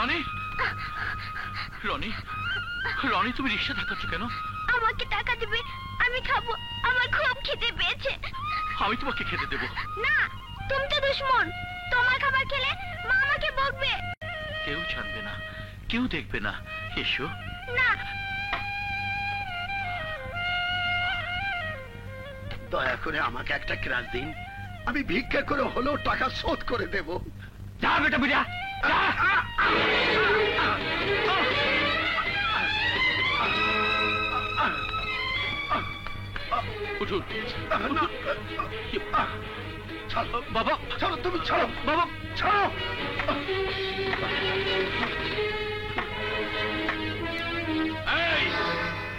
রনি, রনি, রনি, তুমি রিকশা ধাক্কাচ্ছ কেন? আমাকে টাকা দিবে, আমি খাবো, আমার খুব খিদে পেয়েছে। আমি তোমাকে খেতে দেবো না, তুমি তো দুশমন, তোমার খাবার খেলে মা আমাকে বকবে। কেউ জানবে না, কেউ দেখবে না। এসো। না, দয়া করে আমাকে একটা ক্রাশ দিন, আমি ভিক্ষা করে হলেও টাকা শোধ করে দেব। যা বেটা বুঝা, উঠুন। ছাড়ো বাবা, ছাড়ো, তুমি ছাড়ো বাবা, ছাড়ো। এই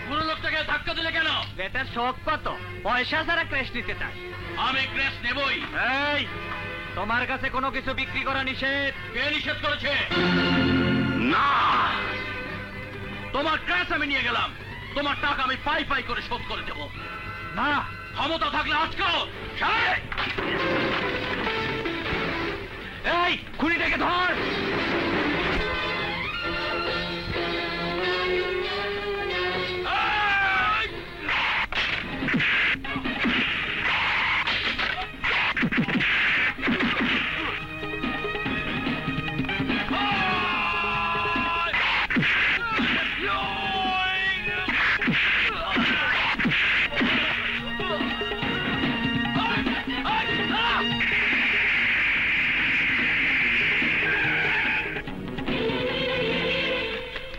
বুড়ো লোকটাকে ধাক্কা দিলে কেন? বেটার শখ কত, পয়সা ছাড়া ক্র্যাশ নিতে চায়। আমি ক্র্যাশ নেবই। এই, তোমার কাছে কোনো কিছু বিক্রি করা নিষেধ। কে নিষেধ করেছে? না, তোমার ক্র্যাশ আমি নিয়ে গেলাম, তোমার টাকা আমি পাই পাই করে শোধ করে দেব। না, ক্ষমতা থাকলে আজকেও। এই খুনিটাকে ধর।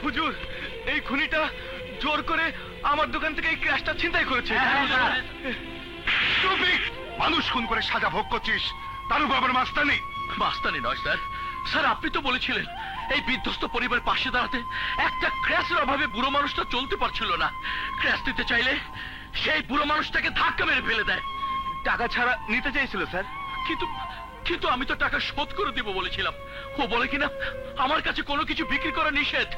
হুজুর, এই খুনিটা জোর করে আমার দোকান থেকে এই ক্র্যাশটা ছিনতাই করেছে। মানুষ খুন করে সাজা ভোগ করছিস, তার উপর আবার মাস্তানি। মাস্তানি নয় স্যার, স্যার আপনি তো বলেছিলেন এই বিধ্বস্ত পরিবারের পাশে দাঁড়াতে। একটা ক্র্যাশের অভাবে বুড়ো মানুষটা চলতে পারছিল না, ক্র্যাশ দিতে চাইলে সেই বুড়ো মানুষটাকে ধাক্কা মেরে ফেলে দেয়। টাকা ছাড়া নিতে চাইছিল স্যার, কিন্তু কিন্তু আমি তো টাকা শোধ করে দেব বলেছিলাম। ও বলে কিনা আমার কাছে কোনো কিছু বিক্রি করা নিষেধ,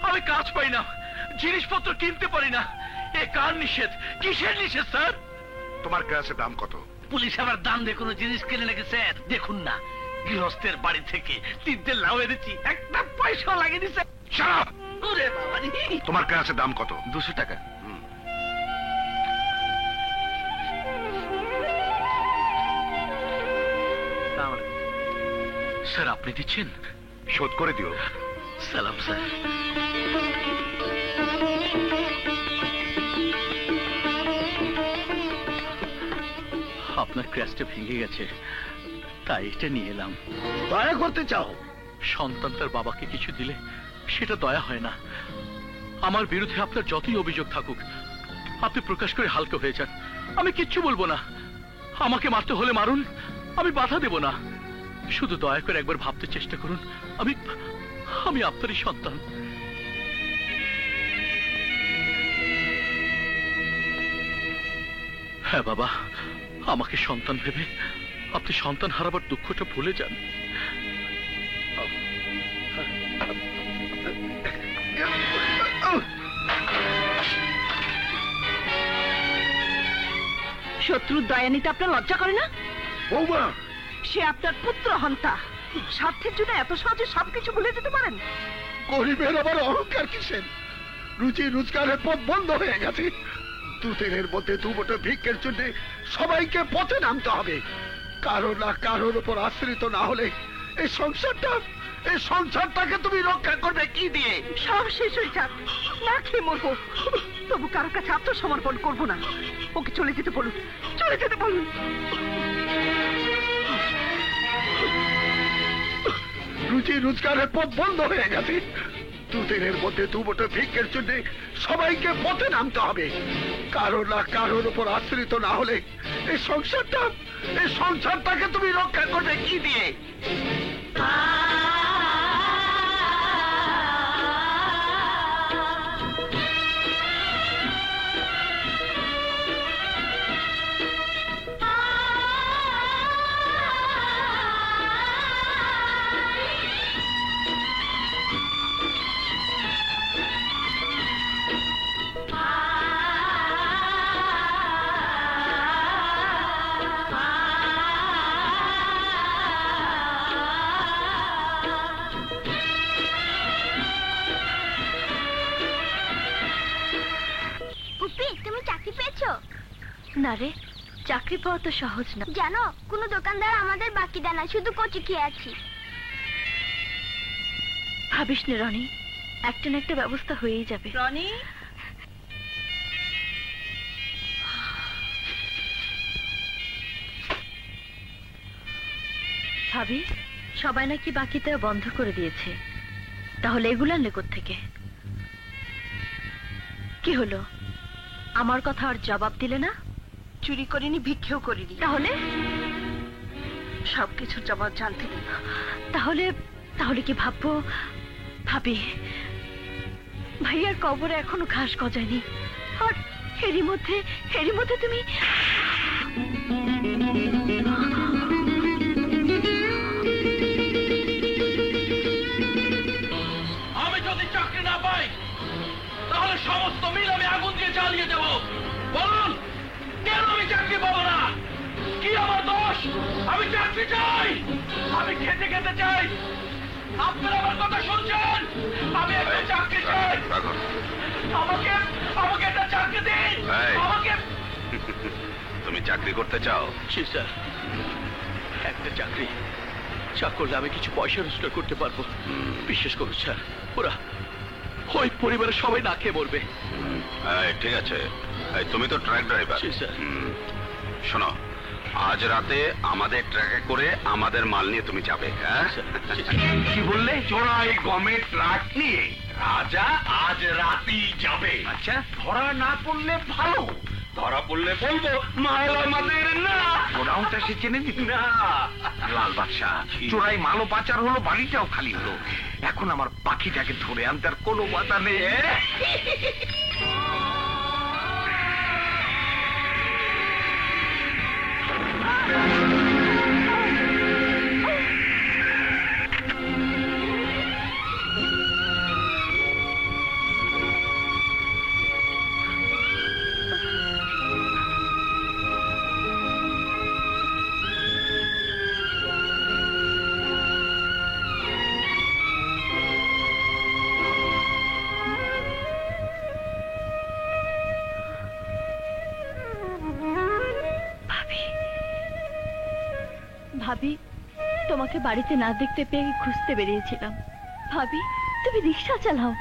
আমি কাজ পাই না, জিনিসপত্র কিনতে পারি না। এ কার নিষেধ, কিসের নিষেধ স্যার? তোমার গ্যাসের দাম কত? পুলিশ আবার দাম দিয়ে কোনো জিনিস কিনে নাকি স্যার? দেখুন না, গৃহস্থের বাড়ি থেকে 3টে লাউ এনেছি, একটা পয়সা লাগেনি স্যার। শালা! ওরে বাবা রে। তোমার গ্যাসের দাম কত? 200 টাকা। স্যার আপনি দিচ্ছেন? শোধ করে দিও। সালাম স্যার। আপনার ক্র্যাশটা ভেঙে গেছে, তাই এটা নিয়ে এলাম। দয়া করতে চাও? সন্তান তার বাবাকে কিছু দিলে সেটা দয়া হয় না। আমার বিরুদ্ধে আপনার যতই অভিযোগ থাকুক, আপনি প্রকাশ করে হালকা হয়ে যান, আমি কিচ্ছু বলবো না। আমাকে মারতে হলে মারুন, আমি বাধা দেব না। শুধু দয়া করে একবার ভাবতে চেষ্টা করুন, আমি আমি আপনারই সন্তান। হ্যাঁ বাবা, আমাকে সন্তান ভেবে আপনি সন্তান হারাবার দুঃখটা ভুলে যান। শত্রুর দয়া নিতে আপনার লজ্জা করে না? বৌমা, সে আপনার পুত্র হন্তা, স্বার্থের জন্য এত সহজে সবকিছু ভুলে যেতে পারেন? গরিবের আবার অহংকার কিসের? রুচি রোজগারের পথ বন্ধ হয়ে গেছে। দুদিনের মধ্যে দুবটো ভিক্ষের জন্য সবাইকে পথে নামতে হবে। কারো না কারোর উপর আশ্রিত না হলে এই সংসারটাকে তুমি রক্ষা করবে কি দিয়ে? সব শেষ হয়ে যাক, না খেয়ে মরবো, তবু কারো কাছে আত্মসমর্পণ করবো না। ওকে চলে যেতে বলুন, চলে যেতে বলুন। রুচি রোজগারের পথ বন্ধ হয়ে গেছে। দুদিনের মধ্যে দুবটো ভিক্ষের জন্য সবাইকে পথে নামতে হবে। কারো না কারোর উপর আশ্রিত না হলে এই সংসারটাকে তুমি রক্ষা করবে কি দিয়ে? না রে, চাকরি পাওয়া তো সহজ না। জানো, কোনো দোকানদার আমাদের বাকি দেয় না, শুধু কচি খেয়ে আছি। ভাবিস না রনি, একটা না একটা ব্যবস্থা হয়েই যাবে। রনি, ভাবি, সবাই নাকি বাকি দেওয়া বন্ধ করে দিয়েছে, তাহলে এগুলো আনলে কোত্থেকে? কি হলো, আমার কথা আর জবাব দিলে না? চুরি করিনি, ভিক্ষেও করিনি, তাহলে সবকিছুর জবাব জানতে দিই। তাহলে তাহলে কি ভাববো? ভাবি, ভাইয়ার কবরে এখনো ঘাস গজায়নি, আর এরই মধ্যে তুমি আমি যদি চাকরি না পাই তাহলে সমস্ত মিল আমি আগুন দিয়ে জ্বালিয়ে দেব। বলুন, কেন আমি চাকরি পাবো না? কি আমার দোষ? আমি চাকরি চাই, আমি খেতে খেতে চাই। আপনারা আমার কথা শুনছেন? আমি একটা চাকরি চাই। আমাকে আমাকে একটা চাকরি দিন। এই। আমাকে তুমি চাকরি করতে চাও? জি স্যার, একটা চাকরি করলে আমি কিছু পয়সা রোজগার করতে পারবো। বিশেষ করুন স্যার, ওরা ওই পরিবারের সবাই না খেয়ে মরবে। এই, ঠিক আছে। এই, তুমি তো ট্রাক ড্রাইভার। জি, স্যার। শোনো, আজ রাতে আমাদের ট্রাকে করে আমাদের মাল নিয়ে তুমি যাবে। হ্যাঁ, স্যার, জি, স্যার। কি বললে? চোরাই গমের ট্রাক নিয়ে রাজা আজ রাতেই যাবে। আচ্ছা। ধরা না পড়লে ভালো, ধরা পড়লে বলবো মাল আমাদের না। গোডাউনটা সে চেনে দিত না, লাল বাদশাহ, চোরাই মালও পাচার হলো, বাড়িটাও খালি হলো। এখন আমার পাখিটাকে ধরে আনতে আর কোনো বাধা নেই। ভাবি, তোমাকে বাড়িতে না দেখতে পেয়ে খুঁজতে বেরিয়েছিলাম। ভাবি, তুমি রিক্সা চালাও।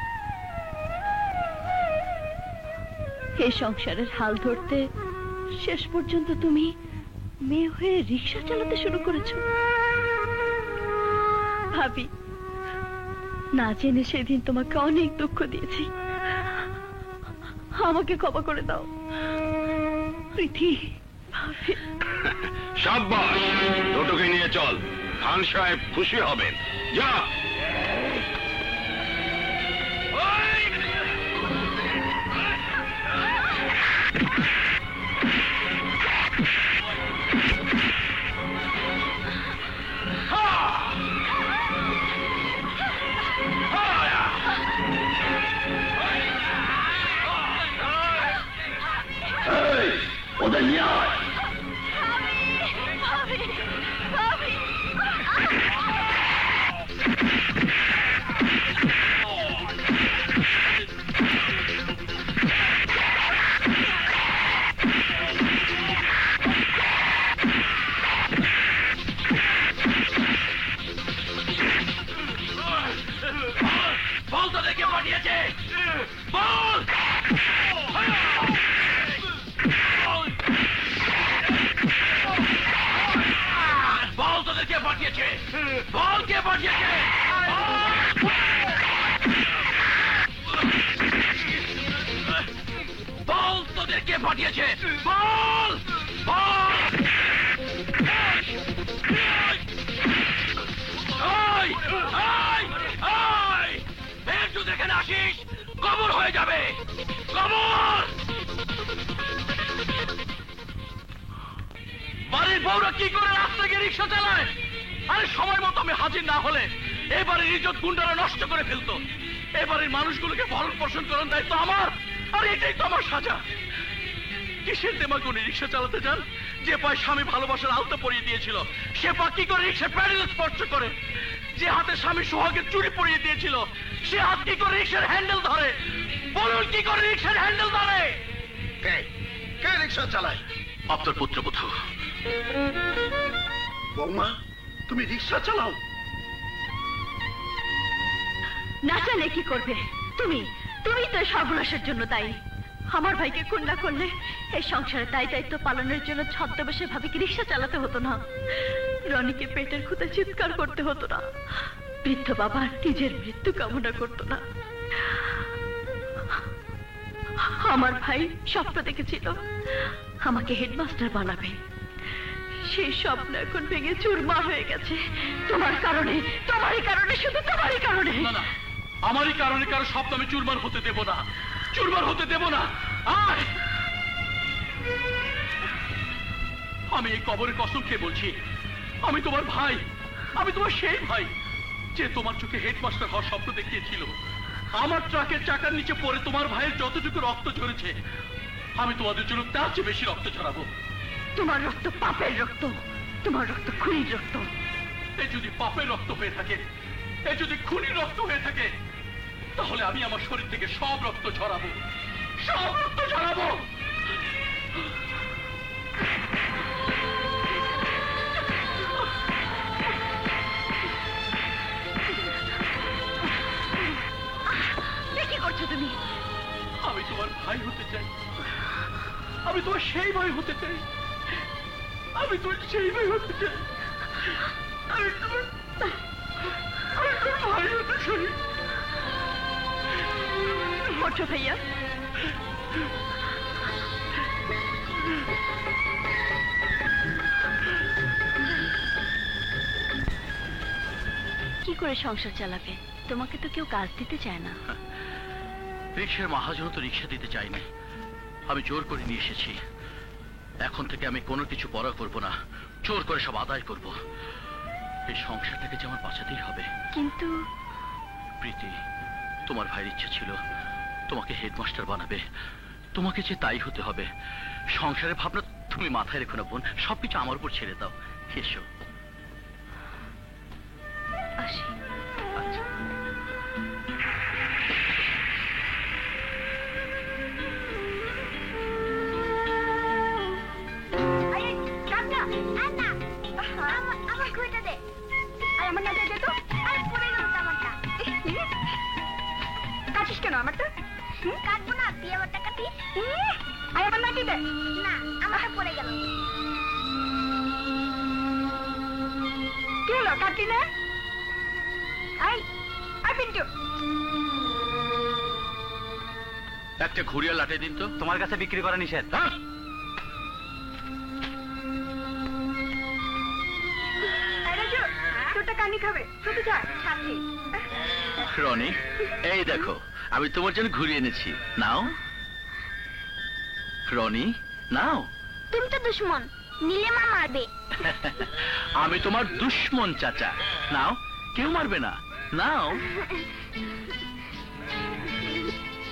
এই সংসারের হাল ধরতে শেষ পর্যন্ত তুমি মেয়ে হয়ে রিক্সা চালাতে শুরু করেছো। ভাবি, না জেনে সেদিন তোমাকে অনেক দুঃখ দিয়েছি, আমাকে ক্ষমা করে দাও। প্রীতি, ভাবি। সাব্বাস, দুটোকে নিয়ে চল, খান সাহেব খুশি হবেন। যা। ওদের নিয়ে আয়। বল তো দেখে পাঠিয়েছে, বল। বল তোদের কে পাঠিয়েছে, বল কে পাঠিয়েছে। বল তোদের কে পাঠিয়েছে, বল বল। যদি এখানে আসিস কবর হয়ে যাবে, কবর। বাড়ির বউরা কি করে রাস্তা গিয়ে রিক্সা চালায়? আরে সময় মতো আমি হাজির না হলে এবারের ইজ্জত গুন্ডারা নষ্ট করে ফেলতো। এবারের মানুষগুলোকে ভরণ পোষণ করার দায়িত্ব আমার, আর এটাই তো আমার সাজা। কিসের দেমাকে উনি রিক্সা চালাতে যান? যে পায় স্বামী ভালোবাসার আলতা পরিয়ে দিয়েছিল, সে পা কি করে রিক্সা প্যাডেল স্পর্শ করে? যে হাতে স্বামী সোহাগের চুরি পরিয়ে দিয়েছিল, সে হাত কি করে রিক্সার হ্যান্ডেল ধরে? বলুন, কি করে রিক্সার হ্যান্ডেল ধরে? কে রিক্সা চালায়? আপনার পুত্রবধূ। বৌমা, তুমি রিক্সা চালাও? না চাইলে কি করবে? তুমি তুমি তো এই সর্বনাশের জন্য দায়ী। আমার ভাইকে খুন না করলে এই সংসারে দায়িত্ব পালনের জন্য ছদ্মবেশে ভাবিকে রিক্সা চালাতে হতো না, রনিকে পেটের খুঁতে চিৎকার করতে হতো না, বৃদ্ধ বাবা নিজের মৃত্যু কামনা করতো না। আমার ভাই স্বপ্ন দেখেছিল আমাকে হেডমাস্টার বানাবে, সেই স্বপ্ন এখন ভেঙে চুরমার হয়ে গেছে তোমার কারণে, তোমারই কারণে, শুধু তোমারই কারণে। না না, আমারই কারণে কারো স্বপ্ন আমি চুরমার হতে দেব না, চুরমার হতে দেব না। আয়, আমি এই কবরের কসম খেয়ে বলছি, আমি তোমার ভাই, আমি তোমার সেই ভাই যে তোমার চোখে হেডমাস্টার হওয়ার স্বপ্ন দেখিয়েছিল। আমার ট্রাকের চাকার নিচে পড়ে তোমার ভাইয়ের যতটুকু রক্ত ঝরেছে, আমি তোমাদের জন্য তার চেয়ে বেশি রক্ত ঝরাবো। তোমার রক্ত পাপের রক্ত, তোমার রক্ত খুনির রক্ত। এ যদি পাপের রক্ত হয়ে থাকে, এ যদি খুনির রক্ত হয়ে থাকে, তাহলে আমি আমার শরীর থেকে সব রক্ত ঝরাবো, সব রক্ত ঝরাবো। কি করছো তুমি? আমি তোমার ভাই হতে চাই, আমি তোমার সেই ভাই হতে চাই, আমি তোমার সেই ভাই হতে চাই, আমি তোমার ভাই হতে চাই। ওঠো ভাইয়া। কি করে সংসার চালাবে? তোমাকে তো কেউ কাজ দিতে চায় না। রিক্সার মহাজন তো রিক্সা দিতে চাইনি, আমি জোর করে নিয়ে এসেছি। এখন থেকে আমি কোনো কিছু পড়া করব না, জোর করে সব আদায় করব। এই সংসারটাকে যে আমার বাঁচাতেই হবে। কিন্তু প্রীতি, তোমার ভাইয়ের ইচ্ছে ছিল তোমাকে হেডমাস্টার বানাবে, তোমাকে যে তাই হতে হবে। সংসারের ভাবনা তুমি মাথায় রেখো না বোন, সবকিছু আমার উপর ছেড়ে দাও। এসো। আসি। আচ্ছা। আমার ঘুরটা দে, আর আমার নাচা দে তো, আর পরে গেল আমারটা। কাটিস কেন আমারটা? কাটবো না, তুই আমারটা কাটিস। আর আমার নাচি দে। না, আমারটা পরে গেল। কি হলো, কাটলি না? আই আই পিন্টু, একটা ঘুরিয়া লাটে দিন তো। তোমার কাছে বিক্রি করা নিষেধ। হ্যাঁ? এই রাজু, তোরটা কানি খাবে, শুধু যা খাচ্ছি। রনি, এই দেখো আমি তোমার জন্য ঘুরিয়ে এনেছি, নাও। রনি, নাও। তুমি তো দুশ্মন, নিলে মা মারবে। আমি তোমার দুশ্মন চাচা, নাও। কেউ মারবে না, নাও।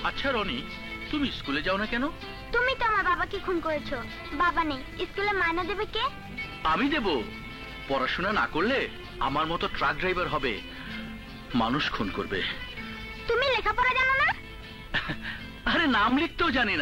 আচ্ছা রনি, তুমি স্কুলে যাও না কেন? তুমি তো আমার বাবাকে খুন করেছো, বাবা নেই, স্কুলে মায়না দেবে কে? আমি দেব। পড়াশোনা না করলে আমার মতো ট্রাক ড্রাইভার হবে, মানুষ খুন করবে। তুমি লেখাপড়া জানো না? আরে নাম লিখতেও জানি না।